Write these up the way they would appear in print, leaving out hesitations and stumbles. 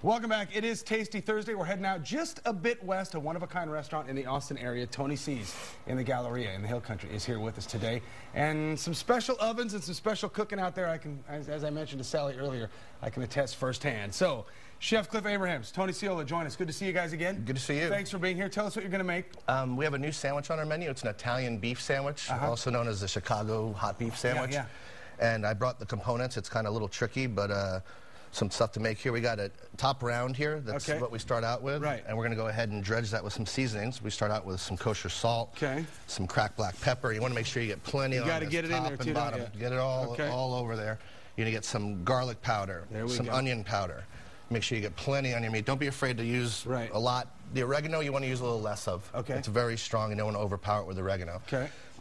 Welcome back. It is Tasty Thursday. We're heading out just a bit west. A one-of-a-kind restaurant in the Austin area, Tony C's in the Galleria in the Hill Country, is here with us today. And some special ovens and some special cooking out there. I can, as I mentioned to Sally earlier, I can attest firsthand. So, Chef Cliff Abrahams, Tony Ciola, join us. Good to see you guys again. Good to see you. Thanks for being here. Tell us what you're going to make. We have a new sandwich on our menu. It's an Italian beef sandwich, also known as the Chicago hot beef sandwich. Yeah. And I brought the components. It's kind of a little tricky, but some stuff to make here. We got a top round here. That's what we start out with. Right. And we're going to go ahead and dredge that with some seasonings. We start out with some kosher salt, some cracked black pepper. You want to make sure you get plenty on the get it top in there and too, bottom. Get it all over there. You're going to get some garlic powder, some onion powder. Make sure you get plenty on your meat. Don't be afraid to use a lot. The oregano you want to use a little less of. It's very strong. You don't want to overpower it with oregano.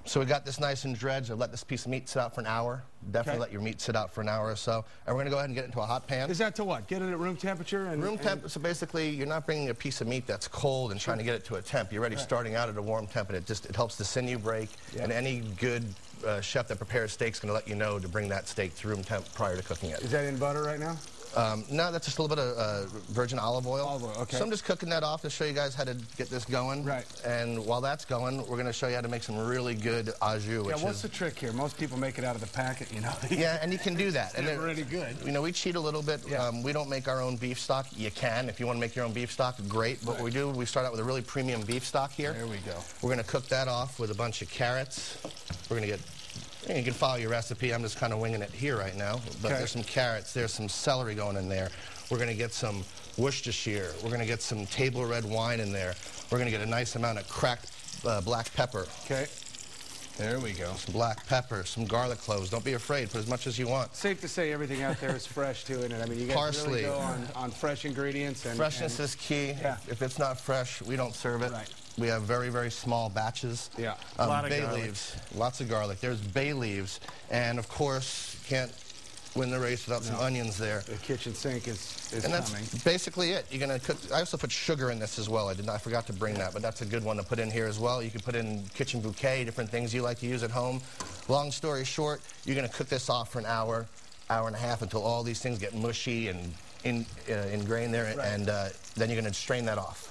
So we got this nice and dredged. I've let this piece of meat sit out for an hour. Definitely let your meat sit out for an hour or so. And we're going to go ahead and get it into a hot pan. Is that to what? Get it at room temperature? Room temp. So basically, you're not bringing a piece of meat that's cold and trying to get it to a temp. You're already starting out at a warm temp, and it helps the sinew break. And any good chef that prepares steak is going to let you know to bring that steak to room temp prior to cooking it. Is that in butter right now? No, that's just a little bit of virgin olive oil. So I'm just cooking that off to show you guys how to get this going. And while that's going, we're going to show you how to make some really good au jus. What's the trick here? Most people make it out of the packet, you know. And you can do that. And they're really good. You know, we cheat a little bit. We don't make our own beef stock. You can. If you want to make your own beef stock, great. But what we do, we start out with a really premium beef stock here. There we go. We're going to cook that off with a bunch of carrots. We're going to get... You can follow your recipe. I'm just kind of winging it here right now. But there's some carrots. There's some celery going in there. We're going to get some Worcestershire. We're going to get some table red wine in there. We're going to get a nice amount of cracked black pepper. There we go. Some black pepper, some garlic cloves. Don't be afraid. Put as much as you want. Safe to say everything out there is fresh too, isn't it? I mean, you guys really go on fresh ingredients. Freshness is key. If it's not fresh, we don't serve it. We have very, very small batches. A lot of bay leaves. Lots of garlic. There's bay leaves. And, of course, you can't win the race without some onions there. The kitchen sink is and that's basically it. You're going to cook. I also put sugar in this as well. I forgot to bring that, but that's a good one to put in here as well. You can put in kitchen bouquet, different things you like to use at home. Long story short, you're going to cook this off for an hour, hour and a half until all these things get mushy and ingrained there, and then you're going to strain that off.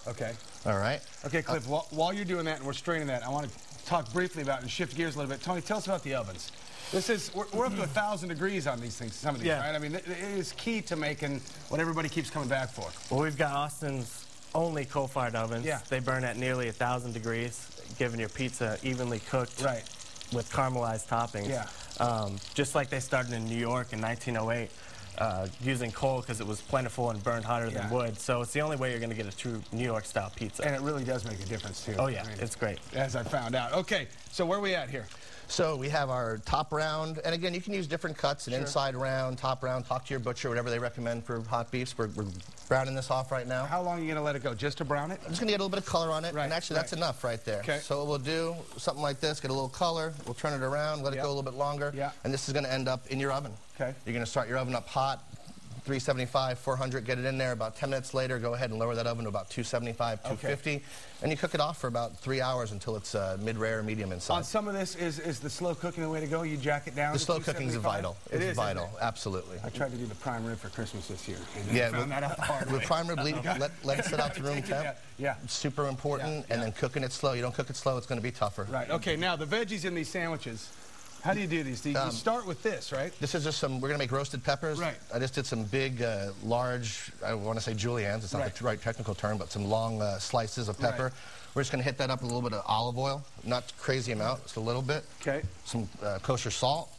All right? Okay, Cliff, while you're doing that and we're straining that, I want to talk briefly about and shift gears a little bit. Tony, tell us about the ovens. This is, we're up to 1,000 degrees on these things, some of these, right? I mean, it is key to making what everybody keeps coming back for. Well, we've got Austin's only coal-fired ovens. They burn at nearly 1,000 degrees, giving your pizza evenly cooked with caramelized toppings. Just like they started in New York in 1908. Using coal because it was plentiful and burned hotter than wood. So it's the only way you're going to get a true New York-style pizza. And it really does make a difference, too. Oh, yeah. I mean, it's great. As I found out. Okay, so where are we at here? So we have our top round. And, again, you can use different cuts, an inside round, top round. Talk to your butcher, whatever they recommend for hot beefs. We're browning this off right now. How long are you going to let it go? Just to brown it? I'm just going to get a little bit of color on it. And actually, that's enough right there. So what we'll do, something like this, get a little color. We'll turn it around, let it go a little bit longer. And this is going to end up in your oven. You're going to start your oven up hot. 375, 400, get it in there. About 10 minutes later, go ahead and lower that oven to about 275, 250. And you cook it off for about 3 hours until it's mid-rare, medium inside. On some of this, is the slow cooking the way to go? You jack it down The slow cooking is vital. It's vital, absolutely. I tried to do the prime rib for Christmas this year. And found that out the hard way. With prime rib, let it sit out to room temp. Super important. And then cooking it slow. You don't cook it slow, it's going to be tougher. Okay, now the veggies in these sandwiches. How do you do these? You start with this, right? This is just some, we're going to make roasted peppers. I just did some big, large, I want to say juliennes. It's not the right technical term, but some long slices of pepper. We're just going to hit that up with a little bit of olive oil. Not crazy amount, just a little bit. Some kosher salt,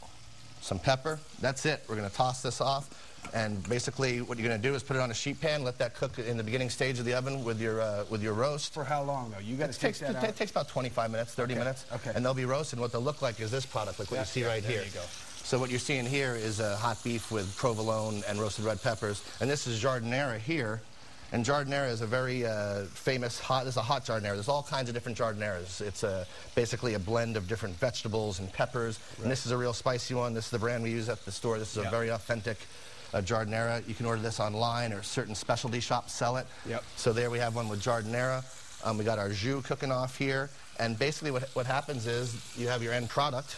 some pepper. That's it. We're going to toss this off. And basically, what you're going to do is put it on a sheet pan, let that cook in the beginning stage of the oven with your roast. For how long, though? You got to take that out? It takes about 25 minutes, 30 minutes. And they'll be roasted. And what they'll look like is this product, like what you see right here. There you go. So what you're seeing here is hot beef with provolone and roasted red peppers. And this is giardiniera here. And giardiniera is a very famous this is a hot giardiniera. There's all kinds of different giardinieras. It's basically a blend of different vegetables and peppers. And this is a real spicy one. This is the brand we use at the store. This is a very authentic giardiniera. You can order this online, or certain specialty shops sell it. So there we have one with giardiniera. We got our jus cooking off here. And basically what happens is you have your end product.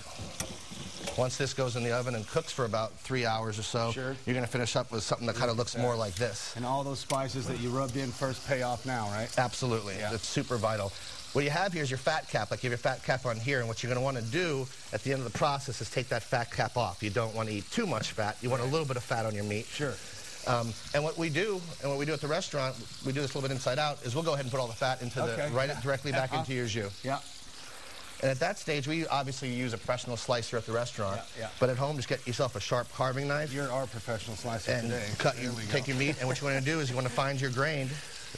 Once this goes in the oven and cooks for about 3 hours or so, you're going to finish up with something that kind of looks more like this. And all those spices that you rubbed in first pay off now, right? Absolutely. Yeah. It's super vital. What you have here is your fat cap. Like you have your fat cap on here, and what you're going to want to do at the end of the process is take that fat cap off. You don't want to eat too much fat. You want a little bit of fat on your meat. Sure. And what we do at the restaurant, we do this a little bit inside out, is we'll go ahead and put all the fat into it directly back into your jus. Yeah. And at that stage, we obviously use a professional slicer at the restaurant. But at home, just get yourself a sharp carving knife. You're our professional slicer and today. Take your meat, and what you want to do is you want to find your grain,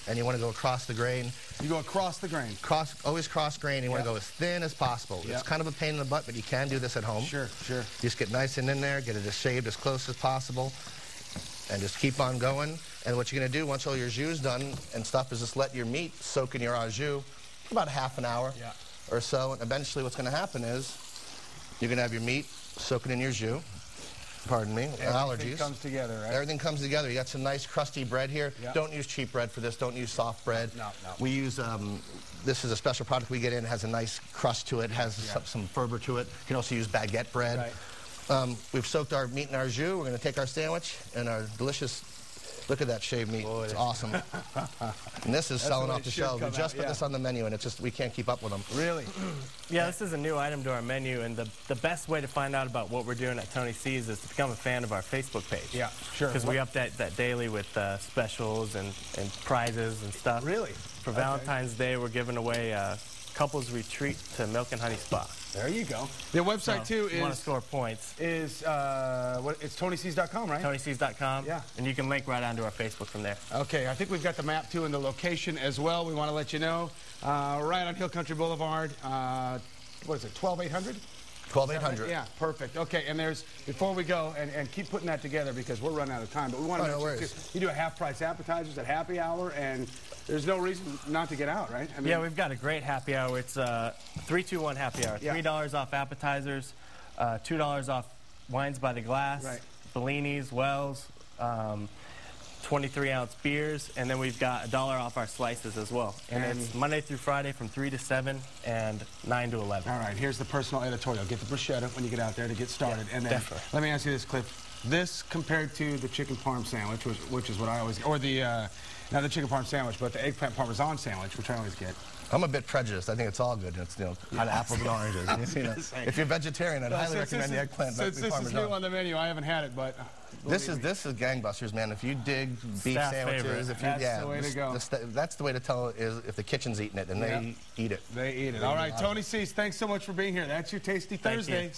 and you want to go across the grain. You go across the grain? Always cross grain. You want to go as thin as possible. It's kind of a pain in the butt, but you can do this at home. Sure. Just get nice and in there, get it as shaved as close as possible, and just keep on going. And what you're going to do once all your jus is done and stuff is just let your meat soak in your au jus for about half an hour or so. And eventually what's going to happen is you're going to have your meat soaking in your jus. Pardon me, allergies. Everything comes together, right? Everything comes together. You got some nice crusty bread here. Don't use cheap bread for this. Don't use soft bread. No. We use, this is a special product we get in. It has a nice crust to it. Has some fervor to it. You can also use baguette bread. We've soaked our meat in our jus. We're going to take our sandwich and our delicious, look at that shaved meat. It's awesome. And this is selling off the shelves. We just put this on the menu, and it's just, we can't keep up with them. Really? Yeah, this is a new item to our menu, and the best way to find out about what we're doing at Tony C's is to become a fan of our Facebook page. Yeah, sure. Because we update that daily with specials and prizes and stuff. Really? For Valentine's Day, we're giving away a couples retreat to Milk and Honey Spa. There you go. Their website, too, is... want to score points. It's TonyC's.com, right? TonyC's.com. Yeah. And you can link right onto our Facebook from there. Okay, I think we've got the map, too, and the location as well. We want to let you know. Right on Hill Country Boulevard. What is it, 12800? 12800. Right? Yeah, perfect. Okay, and there's, before we go, and keep putting that together because we're running out of time, but we want to mention, you do a half-price appetizers at happy hour, and there's no reason not to get out, right? I mean, yeah, we've got a great happy hour. It's 3-2-1 happy hour. $3 off appetizers, $2 off wines by the glass, Bellinis, Wells, 23-ounce beers, and then we've got $1 off our slices as well. And it's Monday through Friday from 3 to 7 and 9 to 11. All right, here's the personal editorial. Get the bruschetta when you get out there to get started. Yeah, and then let me ask you this, Cliff. This compared to the chicken parm sandwich, which is what I always, or the, not the chicken parm sandwich, but the eggplant parmesan sandwich, which I always get. I'm a bit prejudiced. I think it's all good. It's, kind of apples and oranges. If you're vegetarian, I'd highly recommend the eggplant parmesan. Since this is new on the menu, I haven't had it, but... This is gangbusters, man. If you dig beef sandwiches, that's the way to go. That's the way to tell is if the kitchen's eating it, and they eat it. They eat it. All right, Tony C's, thanks so much for being here. That's your Tasty Thursday.